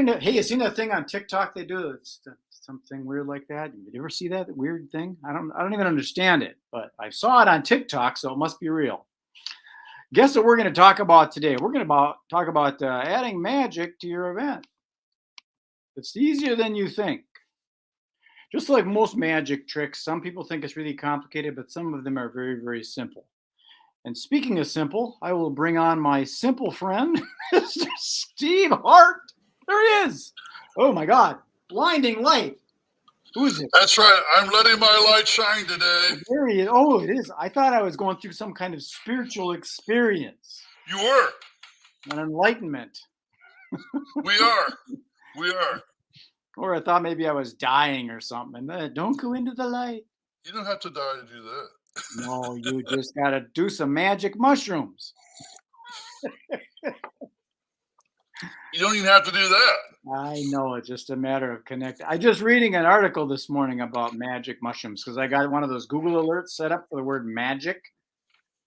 Hey, you seen that thing on TikTok they do? It's something weird like that. Did you ever see that weird thing? I don't even understand it, but I saw it on TikTok, so it must be real. Guess what we're going to talk about today? We're going to talk about adding magic to your event. It's easier than you think. Just like most magic tricks, some people think it's really complicated, but some of them are very, very simple. And speaking of simple, I will bring on my simple friend, Mr. Steve Hart. There he is. Oh my God, blinding light. Who is it? That's right. I'm letting my light shine today. There he is. Oh, it is. I thought I was going through some kind of spiritual experience. You were. An enlightenment. We are. We are. Or I thought maybe I was dying or something. Don't go into the light. You don't have to die to do that. No, you just got to do some magic mushrooms. You don't even have to do that. I know, it's just a matter of connecting. I just reading an article this morning about magic mushrooms because I got one of those Google alerts set up for the word magic,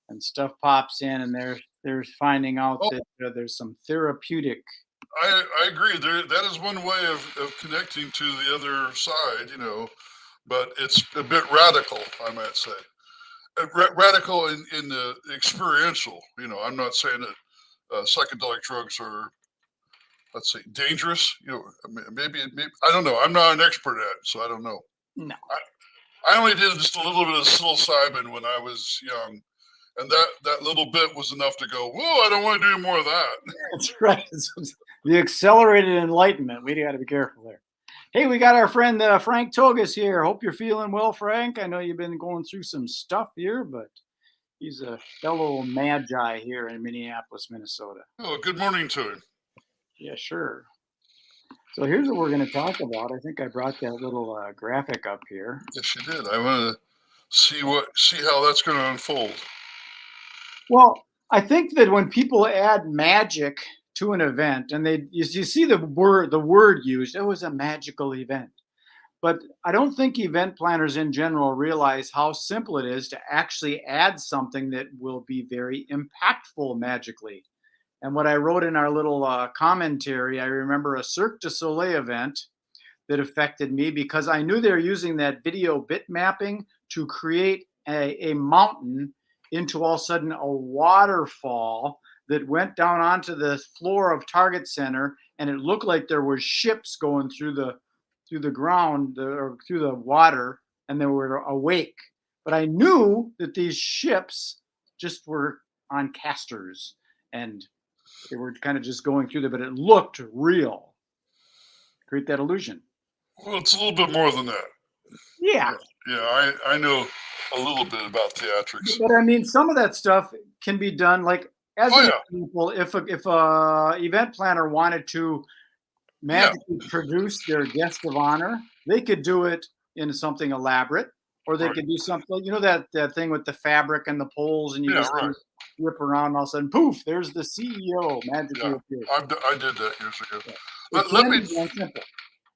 and stuff pops in, and they're finding out that there's some therapeutic. I agree. That is one way of connecting to the other side, but it's a bit radical, I might say. Radical in the experiential. I'm not saying that psychedelic drugs are, let's say, dangerous. Maybe I don't know. I'm not an expert at it, so I don't know. No. I only did just a little bit of psilocybin when I was young, and that little bit was enough to go, whoa, I don't want to do more of that. That's right. The accelerated enlightenment. We got to be careful there. Hey, we got our friend Frank Togas here. Hope you're feeling well, Frank. I know you've been going through some stuff here, but he's a fellow magi here in Minneapolis, Minnesota. Oh, good morning to him. Yeah, sure. So here's what we're going to talk about. I think I brought that little graphic up here. Yes, you did. I want to see how that's going to unfold. Well, I think that when people add magic to an event, and you see the word used, it was a magical event. But I don't think event planners in general realize how simple it is to actually add something that will be very impactful magically. And what I wrote in our little commentary, I remember a Cirque de Soleil event that affected me because I knew they were using that video bit mapping to create a mountain into all of a sudden a waterfall that went down onto the floor of Target Center, and it looked like there were ships going through the ground or through the water, and they were awake. But I knew that these ships just were on casters, and they were kind of just going through there, but it looked real. Create that illusion. Well, it's a little bit more than that. Yeah. Yeah, I know a little bit about theatrics. But I mean, some of that stuff can be done like, as an example, if a event planner wanted to magically produce their guest of honor, they could do it in something elaborate, or they could do something, that thing with the fabric and the poles, and you just whip around, and all of a sudden, poof, there's the CEO magically appeared. I did that years ago.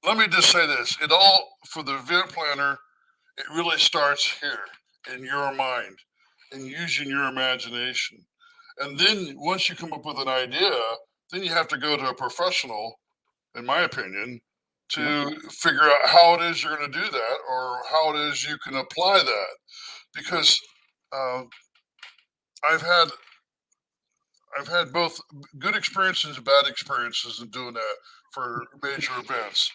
Let me just say this. It all, for the event planner, it really starts here in your mind and using your imagination. And then once you come up with an idea, then you have to go to a professional, in my opinion, to figure out how it is you're going to do that, or how it is you can apply that. Because I've had both good experiences and bad experiences in doing that for major events,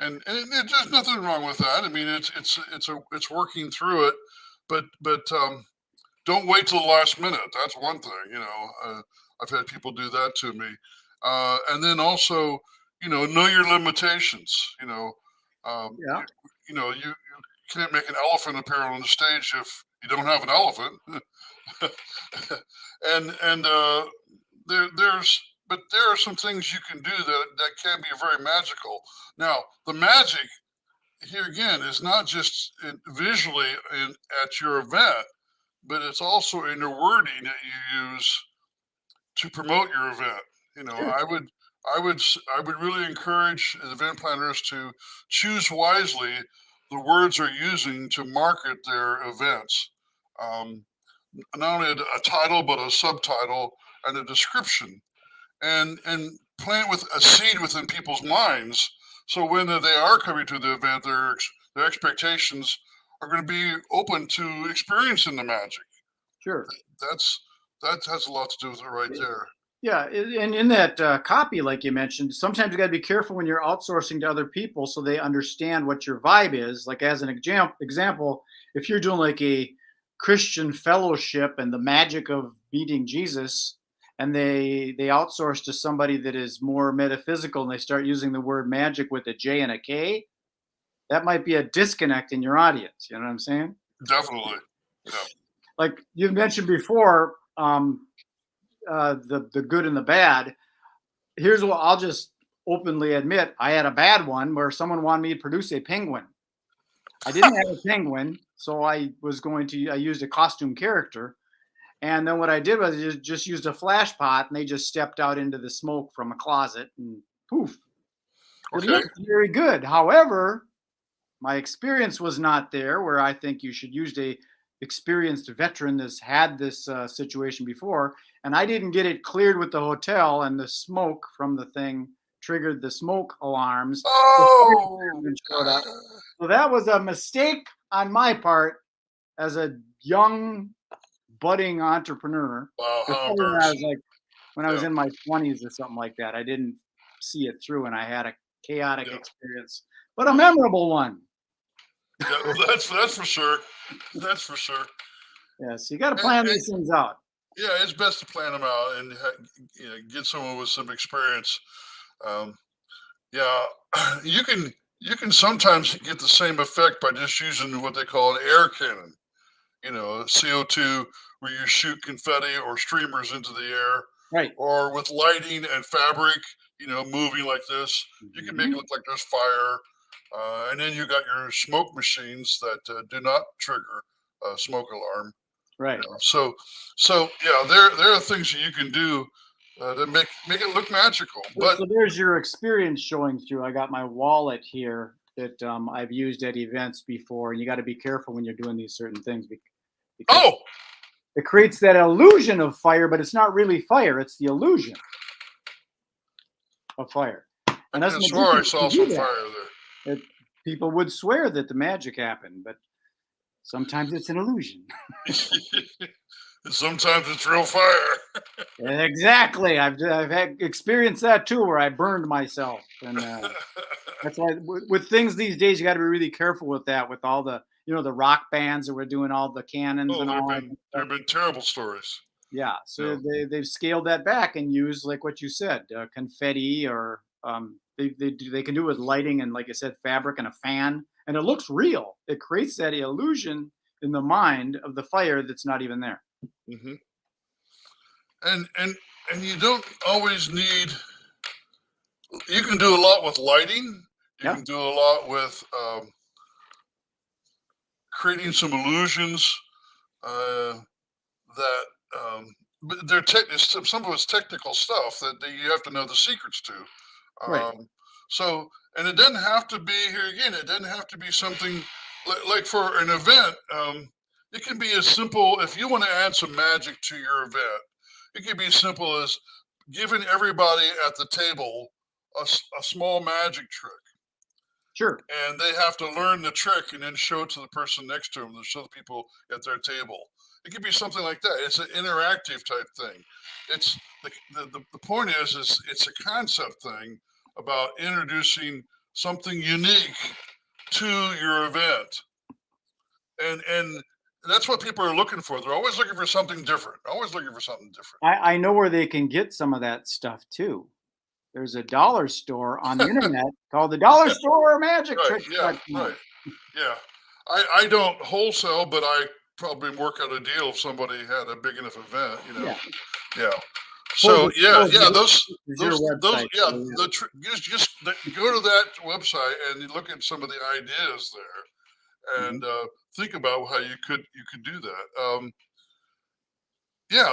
and there's nothing wrong with that. I mean, it's working through it, but don't wait till the last minute. That's one thing. I've had people do that to me, and then also, know your limitations. You can't make an elephant appear on the stage if you don't have an elephant. and there are some things you can do that can be very magical. Now, the magic here again is not just visually at your event, but it's also in the wording that you use to promote your event. I would really encourage event planners to choose wisely the words they're using to market their events. Not only a title, but a subtitle and a description. And plant with a seed within people's minds. So when they are coming to the event, their expectations are going to be open to experiencing the magic. Sure. That has a lot to do with it right there. Yeah, and in that copy, like you mentioned, sometimes you got to be careful when you're outsourcing to other people so they understand what your vibe is. Like as an example, if you're doing like a Christian fellowship and the magic of meeting Jesus, and they outsource to somebody that is more metaphysical, and they start using the word magic with a J and a K, that might be a disconnect in your audience. You know what I'm saying? Definitely. Yeah. Like you mentioned before, the good and the bad. Here's what I'll just openly admit: I had a bad one where someone wanted me to produce a penguin. I didn't have a penguin, so I used a costume character, and then what I did was just used a flash pot, and they just stepped out into the smoke from a closet, and poof, it Okay. looked very good. However, my experience was not there, where I think you should use a experienced veteran that's had this situation before, and I didn't get it cleared with the hotel, and the smoke from the thing triggered the smoke alarms. Oh. Showed up. So that was a mistake on my part as a young budding entrepreneur. Wow. How When I was embarrassing. when I was Yeah. in my 20s or something like that, I didn't see it through, and I had a chaotic Yeah. experience, but a memorable one. Yeah, well, that's for sure. That's for sure. Yes, you got to plan these things out. Yeah, it's best to plan them out and get someone with some experience. Um, yeah, you can sometimes get the same effect by just using what they call an air cannon. CO2, where you shoot confetti or streamers into the air, Right. or with lighting and fabric, moving like this. You can make it look like there's fire. And then you got your smoke machines that do not trigger a smoke alarm. Right. So yeah, there are things that you can do to make it look magical. But So there's your experience showing through. I got my wallet here that I've used at events before, and you got to be careful when you're doing these certain things because it creates that illusion of fire, but it's not really fire; it's the illusion of fire. And I that's swore I saw some fire there. People would swear that the magic happened, but sometimes it's an illusion. Sometimes it's real fire. Exactly. I've had experienced that too, where I burned myself, and that's why with things these days you got to be really careful with that. With all the the rock bands that were doing all the cannons and all. There have been terrible stories. Yeah, so they've scaled that back and used, like what you said, confetti, or they can do it with lighting and, like I said, fabric and a fan, and it looks real. It creates that illusion in the mind of the fire that's not even there. Mm-hmm. And you don't always need. You can do a lot with lighting. You can do a lot with creating some illusions that. But they're some of it's technical stuff that you have to know the secrets to. Right. So, and it doesn't have to be, here again, it doesn't have to be something like for an event. It can be as simple, if you want to add some magic to your event, it can be as simple as giving everybody at the table a small magic trick. Sure. And they have to learn the trick and then show it to the person next to them, to show the people at their table. It could be something like that. It's an interactive type thing. It's the point is it's a concept thing about introducing something unique to your event. And that's what people are looking for. They're always looking for something different. I know where they can get some of that stuff too. There's a dollar store on the internet called the Dollar Store Magic Trick. Yeah, right. Yeah. I don't wholesale, but I probably work out a deal if somebody had a big enough event, Yeah. So those just go to that website and look at some of the ideas there, and think about how you could do that.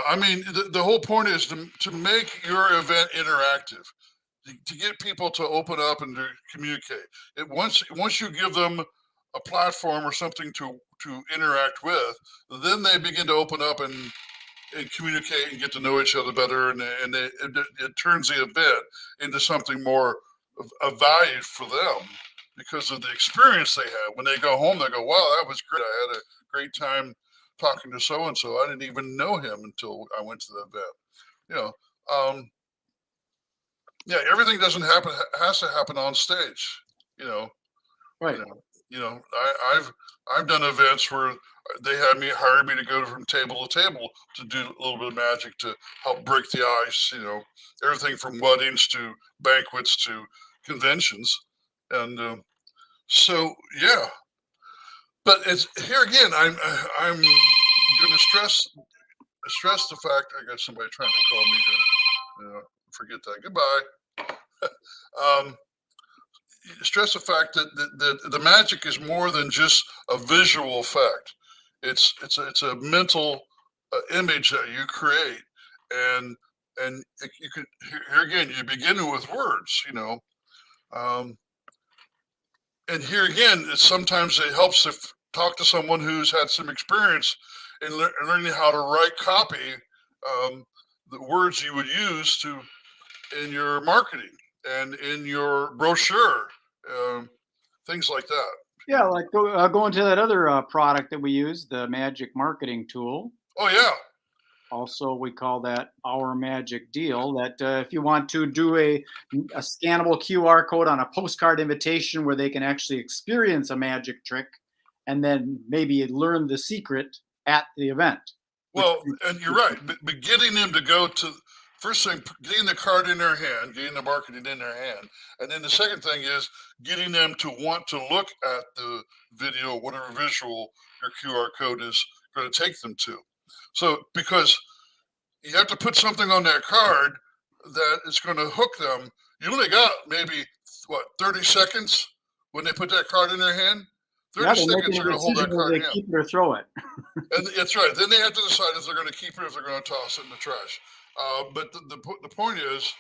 I mean, the whole point is to make your event interactive, to get people to open up and to communicate. Once you give them a platform or something to interact with, then they begin to open up and and communicate and get to know each other better, and it turns the event into something more of value for them because of the experience they have. When they go home, they go, "Wow, that was great! I had a great time talking to so and so. I didn't even know him until I went to the event." You know, yeah, everything doesn't happen has to happen on stage. You know, Right. I've done events where they had hired me to go from table to table to do a little bit of magic to help break the ice. Everything from weddings to banquets to conventions, and so yeah. But it's here again. I'm going to stress the fact. I got somebody trying to call me. Forget that. Goodbye. Stress the fact that the magic is more than just a visual effect. It's a mental image that you create, and you could here again. You begin with words, and here again, sometimes it helps to talk to someone who's had some experience in learning how to write copy, the words you would use in your marketing and in your brochure, things like that. Yeah, like going to that other product that we use, the Magic Marketing Tool. Oh yeah. Also, we call that our magic deal. That if you want to do a scannable QR code on a postcard invitation where they can actually experience a magic trick and then maybe learn the secret at the event. Well, and you're right, but getting them to go to first thing, getting the card in their hand, getting the marketing in their hand, and then the second thing is getting them to want to look at the video, whatever visual your QR code is going to take them to. So because you have to put something on that card that is going to hook them. You only got maybe 30 seconds when they put that card in their hand. 30 seconds are going to hold that card in. Keep it or throw it. And that's right. Then they have to decide if they're going to keep it or if they're going to toss it in the trash. But the point is,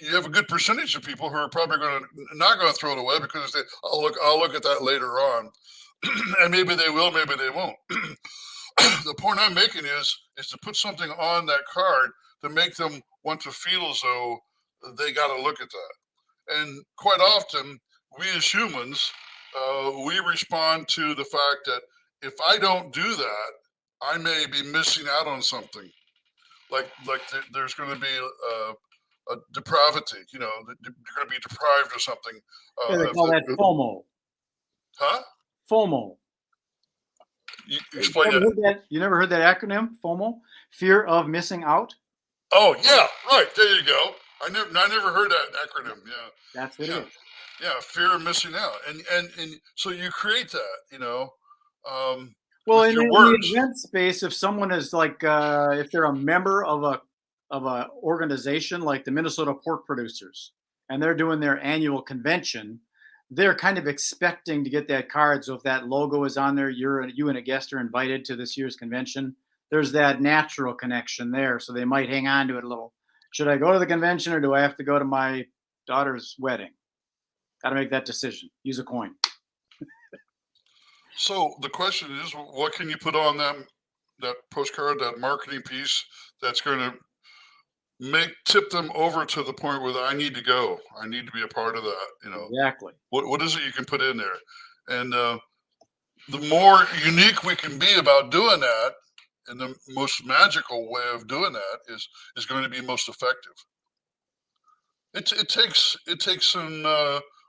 you have a good percentage of people who are probably not going to throw it away because they, I'll look at that later on, and maybe they will, maybe they won't. The point I'm making is to put something on that card to make them want to feel as though they got to look at that. And quite often, we as humans, we respond to the fact that if I don't do that, I may be missing out on something. Like there's going to be a depravity, you're going to be deprived of something. Yeah, they call that FOMO. Huh? FOMO. You explain that. You never heard that acronym, FOMO? Fear of missing out? Oh, yeah, right. There you go. I never heard that acronym. Yeah. That's what it is. Yeah, fear of missing out. And so you create that, well, in the event space, if someone is like, if they're a member of a organization like the Minnesota Pork Producers, and they're doing their annual convention, they're kind of expecting to get that card. So if that logo is on there, you and a guest are invited to this year's convention. There's that natural connection there. So they might hang on to it a little. Should I go to the convention or do I have to go to my daughter's wedding? Got to make that decision. Use a coin. So the question is, what can you put on that postcard, that marketing piece that's going to tip them over to the point where I need to go. I need to be a part of that. Exactly. What is it you can put in there? And the more unique we can be about doing that, and the most magical way of doing that is going to be most effective. It takes some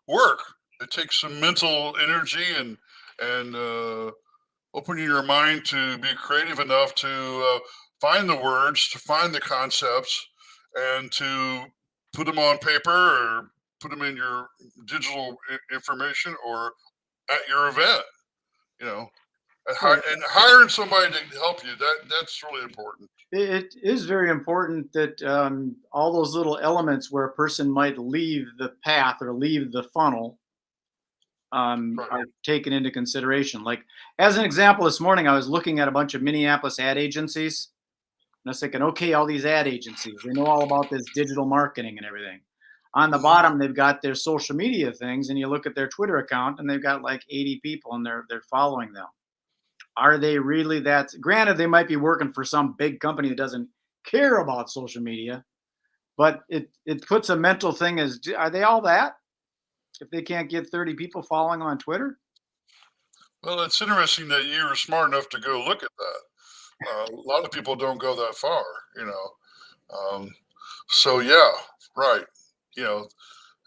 work. It takes some mental energy and opening your mind to be creative enough to find the words, to find the concepts, and to put them on paper or put them in your digital information or at your event, and hiring somebody to help you. That's really important. It is very important that all those little elements where a person might leave the path or leave the funnel are taken into consideration. Like, as an example, this morning I was looking at a bunch of Minneapolis ad agencies. And I was thinking, okay, all these ad agencies, they know all about this digital marketing and everything. On the bottom, they've got their social media things, and you look at their Twitter account, and they've got like 80 people, and they're following them. Are they really that? Granted, they might be working for some big company that doesn't care about social media, but it puts a mental thing as, are they all that? If they can't get 30 people following on Twitter? Well, it's interesting that you were smart enough to go look at that. A lot of people don't go that far, you know. So yeah, right. You know,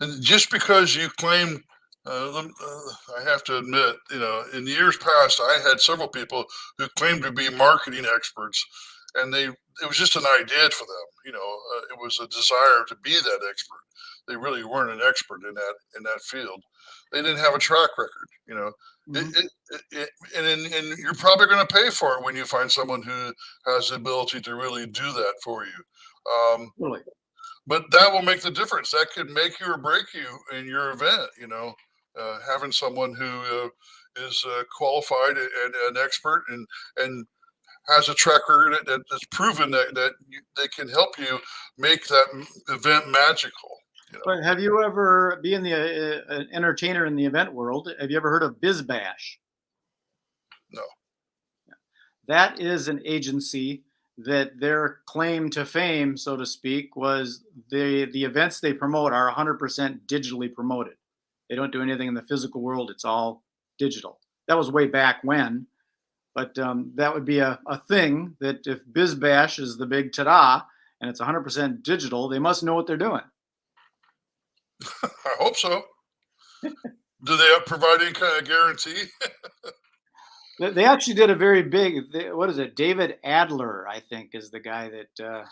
and just because you claim, I have to admit, you know, in years past, I had several people who claimed to be marketing experts, and it was just an idea for them. You know, it was a desire to be that expert. They really weren't an expert in that field. They didn't have a track record. You know, Mhm. and you're probably going to pay for it when you find someone who has the ability to really do that for you. Really? But that will make the difference. That could make you or break you in your event. You know, having someone who is qualified and an expert and has a track record that's proven that they can help you make that event magical. You know, But have you ever, being the an entertainer in the event world, have you ever heard of Biz Bash? no. That is an agency that their claim to fame, so to speak, was the events they promote are 100% digitally promoted. They don't do anything in the physical world. It's all digital. That was way back when, but that would be a thing that if Biz Bash is the big ta-da and it's 100% digital, they must know what they're doing. I hope so. Do they provide any kind of guarantee? They actually did a very big, what is it? David Adler, I think, is the guy that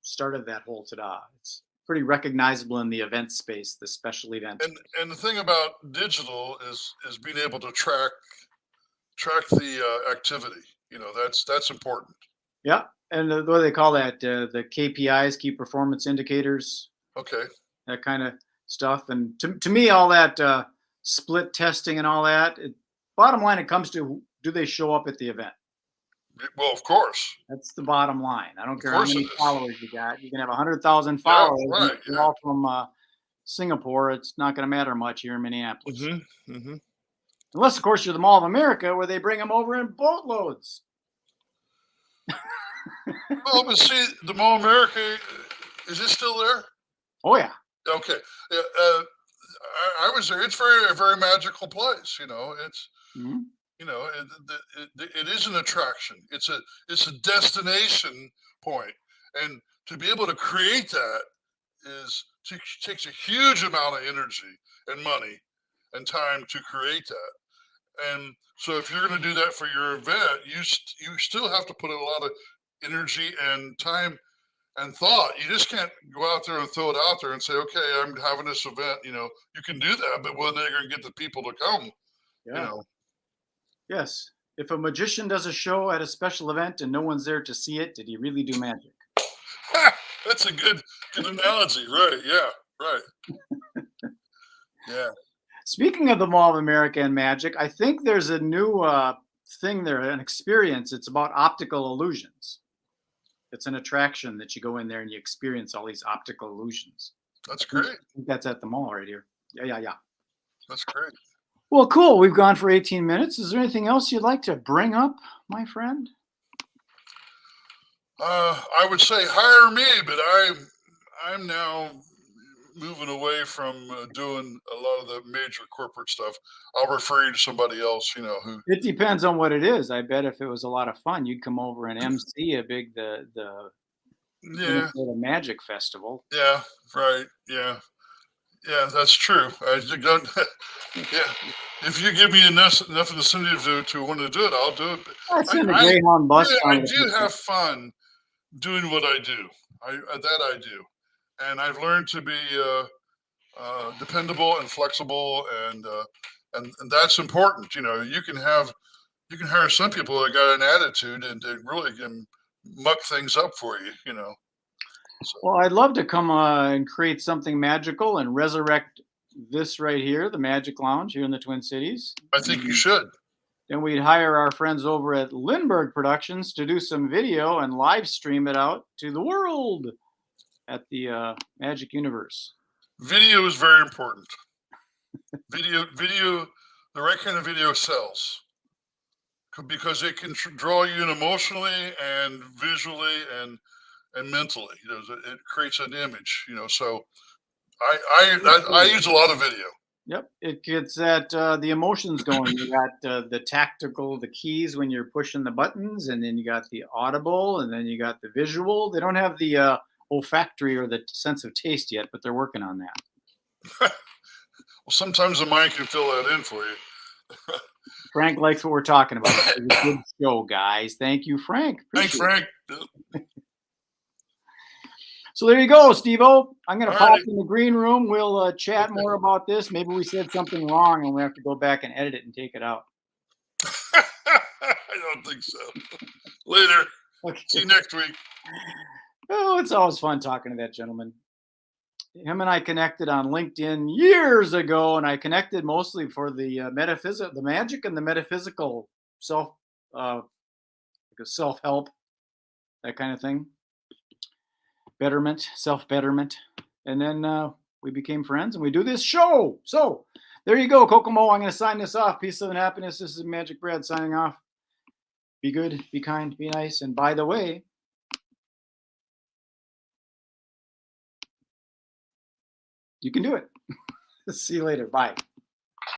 started that whole ta-da. It's pretty recognizable in the event space, the special event And space. and the thing about digital is being able to track the activity. You know, that's important. Yeah, and what do they call that? The KPIs, key performance indicators, Okay. that kind of stuff. And to me, all that split testing and all that, bottom line, it comes to, do they show up at the event? Well, of course. That's the bottom line. I don't Of care how course it many is. followers you got. You can have 100,000 Yeah, followers, and right. they're Yeah. all from Singapore. It's not going to matter much here in Minneapolis. Mhm. Mhm. Unless, of course, you're the Mall of America where they bring them over in boatloads. Well, but see, the Mall America, is it still there? Oh, yeah. Okay. Yeah, I was there. It's a very magical place. You know, it's Mhm. you know, it is an attraction. It's a destination point, and to be able to create that takes a huge amount of energy and money and time to create that. And so, if you're going to do that for your event, you still have to put in a lot of energy and time and thought. You just can't go out there and throw it out there and say, "Okay, I'm having this event." You know, you can do that, but when they're going to get the people to come, you Yeah. know, Yes. If a magician does a show at a special event and no one's there to see it, did he really do magic? that's a good analogy, right? Yeah, right. Yeah. Speaking of the Mall of America and magic, I think there's a new thing there, an experience. It's about optical illusions. It's an attraction that you go in there and you experience all these optical illusions. That's I great. think that's at the mall right here. Yeah, yeah, yeah. That's great. Well, cool. We've gone for 18 minutes. Is there anything else you'd like to bring up, my friend? I would say hire me, but I'm now moving away from doing a lot of the major corporate stuff. I'll refer you to somebody else, you know, who. It depends on what it is. I bet if it was a lot of fun, you'd come over and MC a big the Yeah, Minnesota Magic Festival. yeah, right, yeah, yeah. That's true. I don't. Yeah, if you give me enough incentive to want to do it, I'll do it. But I I send a I Greyhound bus I down to the do festival. have fun doing what I do. I do, and I've learned to be dependable and flexible, and that's important. You know, you can hire some people that got an attitude and they really can muck things up for you. You know, so Well, I'd love to come and create something magical and resurrect this right here, the Magic Lounge here in the Twin Cities. I think you should. Then we'd hire our friends over at Lindbergh Productions to do some video and live stream it out to the world at the Magic Universe. Video is very important. Video, the right kind of video sells. because it can draw you in emotionally and visually and mentally. It creates an image. So I use a lot of video. Yep, it gets that the emotions going. You got the tactical, the keys when you're pushing the buttons, and then you got the audible, and then you got the visual. They don't have the olfactory or the sense of taste yet, but they're working on that. Well, sometimes the mind can fill that in for you. Frank likes what we're talking about. It's a good show, guys. Thank you, Frank. Thanks, Frank. So there you go, Steve-O. I'm going to pop Alrighty. in the green room. We'll chat more about this. Maybe we said something wrong and we have to go back and edit it and take it out. I don't think so. Later. Okay. See you next week. Oh, it's always fun talking to that gentleman. Him and I connected on LinkedIn years ago, and I connected mostly for the the magic and the metaphysical self-help, that kind of thing. Betterment, self-betterment. And then we became friends and we do this show. So there you go, Kokomo. I'm going to sign this off. Peace, love, and happiness. This is MagicBrad signing off. Be good, be kind, be nice. And by the way, you can do it. See you later. Bye.